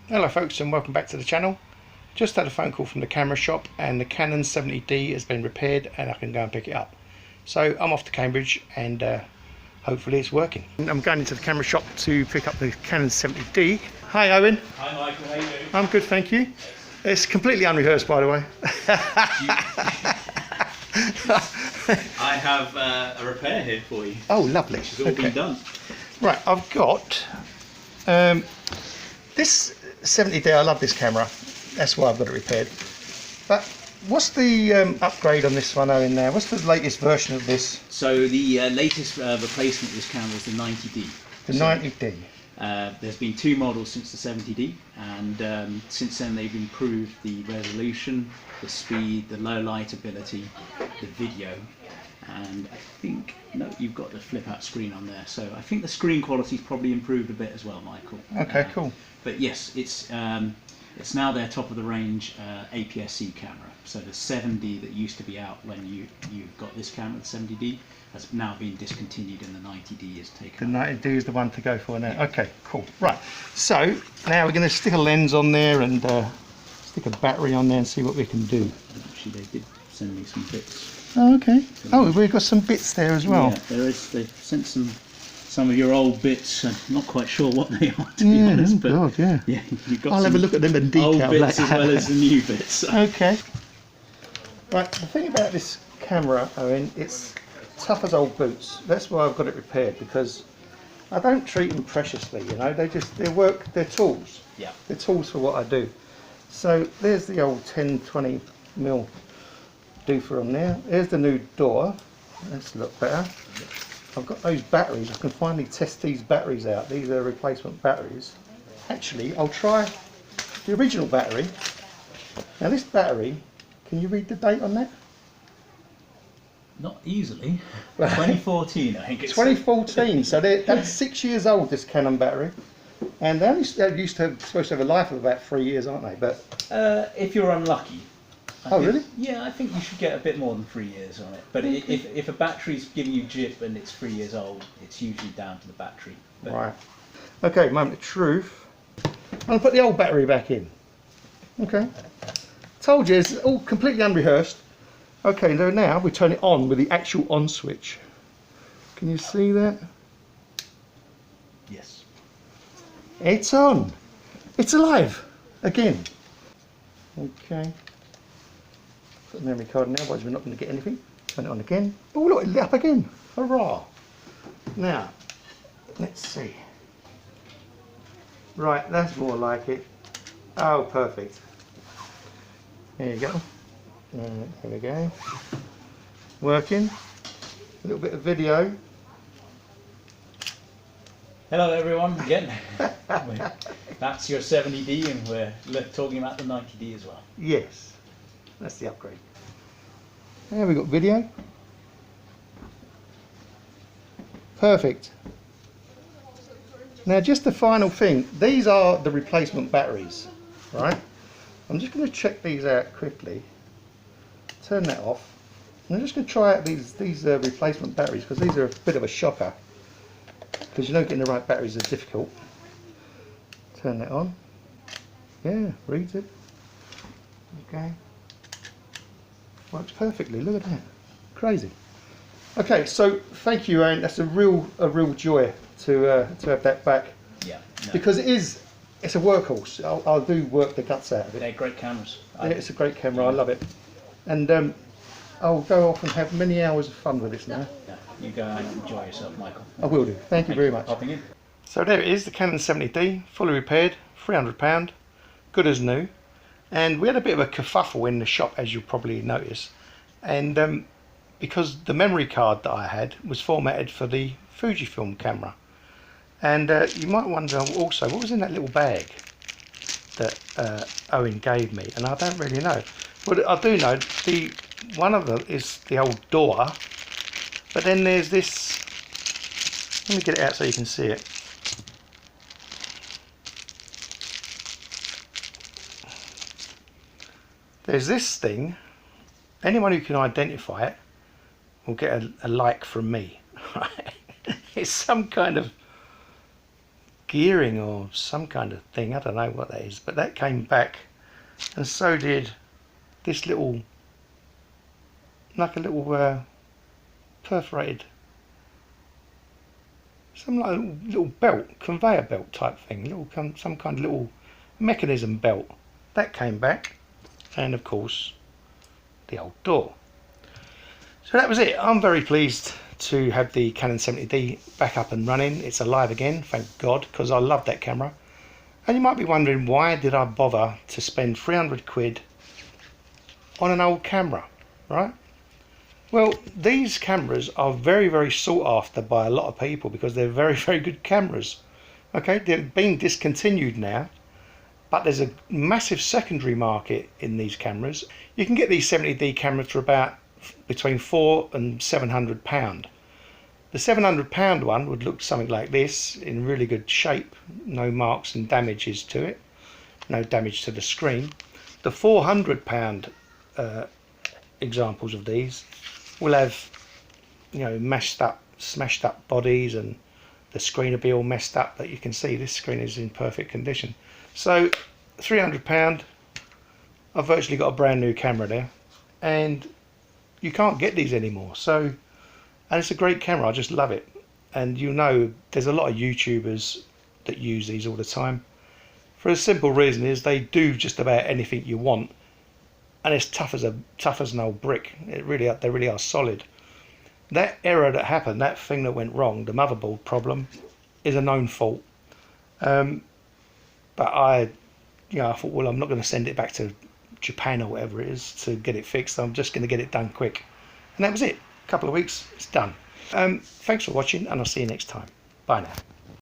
Hello folks, and welcome back to the channel. Just had a phone call from the camera shop and the Canon 70D has been repaired and I can go and pick it up. So I'm off to Cambridge and hopefully it's working. I'm going into the camera shop to pick up the Canon 70D. Hi Owen. Hi Michael, how you doing? I'm good, thank you. It's completely unrehearsed, by the way. I have a repair here for you. Oh, lovely. It's all been done. Right, I've got this 70D. I love this camera. That's why I've got it repaired. But what's the upgrade on this one, Owen? Now, what's the latest version of this? So the latest replacement of this camera is the 90D. The 90D. There's been two models since the 70D, and since then they've improved the resolution, the speed, the low light ability, the video, and I think, no, you've got the flip out screen on there, so I think the screen quality's probably improved a bit as well, Michael. Okay, cool. But yes, it's now their top of the range APS-C camera. So the 7D that used to be out when you got this camera, the 70D, has now been discontinued and the 90D is taken. The 90D is the one to go for now. Okay, cool. Right, so now we're going to stick a lens on there and stick a battery on there and see what we can do. Actually, they did send me some bits. Oh, okay. Oh, we've got some bits there as well. Yeah, there is. They've sent some of your old bits. I'm not quite sure what they are, to be honest. Oh, but God, yeah. Yeah, you've got I'll have a look at them in detail. old bits as well as the new bits. Okay. Right, the thing about this camera, Owen, it's tough as old boots. That's why I've got it repaired, because I don't treat them preciously, you know. They're tools. Yeah. They're tools for what I do. So there's the old 10-20mm doofer on there. There's the new door. That's a lot better. I've got those batteries. I can finally test these batteries out. These are replacement batteries. Actually, I'll try the original battery. Now this battery, can you read the date on that? Not easily. 2014, I think it's. 2014, so that's 6 years old, this Canon battery. And they're supposed to have a life of about 3 years, aren't they? But If you're unlucky. I think, really? Yeah, I think you should get a bit more than 3 years on it. But if a battery's giving you jip and it's 3 years old, it's usually down to the battery. But right. Okay, moment of truth. I'm going to put the old battery back in. Okay. Told you, it's all completely unrehearsed. Okay, now we turn it on with the actual on switch. Can you see that? Yes. It's on. It's alive. Again. Okay. Put the memory card in there, otherwise we're not going to get anything. Turn it on again. Oh look, it lit up again. Hurrah. Now, let's see. Right, that's more like it. Oh, perfect. There you go. There we go. Working. A little bit of video. Hello everyone again. That's your 70D and we're talking about the 90D as well. Yes, that's the upgrade. There we got video. Perfect. Now just the final thing, these are the replacement batteries, right? I'm just going to check these out quickly. Turn that off. And I'm just going to try out these replacement batteries, because these are a bit of a shocker. Because you know getting the right batteries is difficult. Turn that on. Yeah, reads it. Okay. Works perfectly. Look at that. Crazy. Okay, so thank you, Aaron. That's a real joy to have that back. Yeah. No. Because it's a workhorse. I'll do work the guts out of it. They're great cameras. Yeah, it's a great camera. I love it. And I'll go off and have many hours of fun with this now. Yeah, you go and enjoy yourself, Michael. I will do. Thank you very much. For popping in. So there it is, the Canon 70D, fully repaired, £300, good as new. And we had a bit of a kerfuffle in the shop, as you'll probably notice. And because the memory card that I had was formatted for the Fujifilm camera. And you might wonder also, what was in that little bag that Owen gave me? And I don't really know. But I do know, one of them is the old door. But then there's this, let me get it out so you can see it. There's this thing. Anyone who can identify it will get a like from me. It's some kind of gearing or some kind of thing. I don't know what that is, but that came back, and so did this little, like a little perforated, some like little belt, conveyor belt type thing, some kind of little mechanism belt. That came back, and of course the old door. So that was it. I'm very pleased to have the Canon 70D back up and running. It's alive again, thank God, because I love that camera. And you might be wondering, why did I bother to spend 300 quid on an old camera, right? Well, these cameras are very, very sought after by a lot of people because they're very, very good cameras. Okay, they're being discontinued now, but there's a massive secondary market in these cameras. You can get these 70D cameras for about between £400 and £700. The £700 one would look something like this, in really good shape, no marks and damages to it, no damage to the screen. The £400 examples of these will have, you know, smashed up bodies, and the screen will be all messed up. But you can see this screen is in perfect condition. So £300, I've virtually got a brand new camera there, and you can't get these anymore. So, and it's a great camera, I just love it. And you know, there's a lot of YouTubers that use these all the time, for a simple reason is they do just about anything you want, and it's tough as an old brick. They really are solid. That error that happened, that thing that went wrong, the motherboard problem, is a known fault. But I thought, well, I'm not going to send it back to Japan or whatever it is to get it fixed. I'm just going to get it done quick. And that was it. A couple of weeks, it's done. Thanks for watching, and I'll see you next time. Bye now.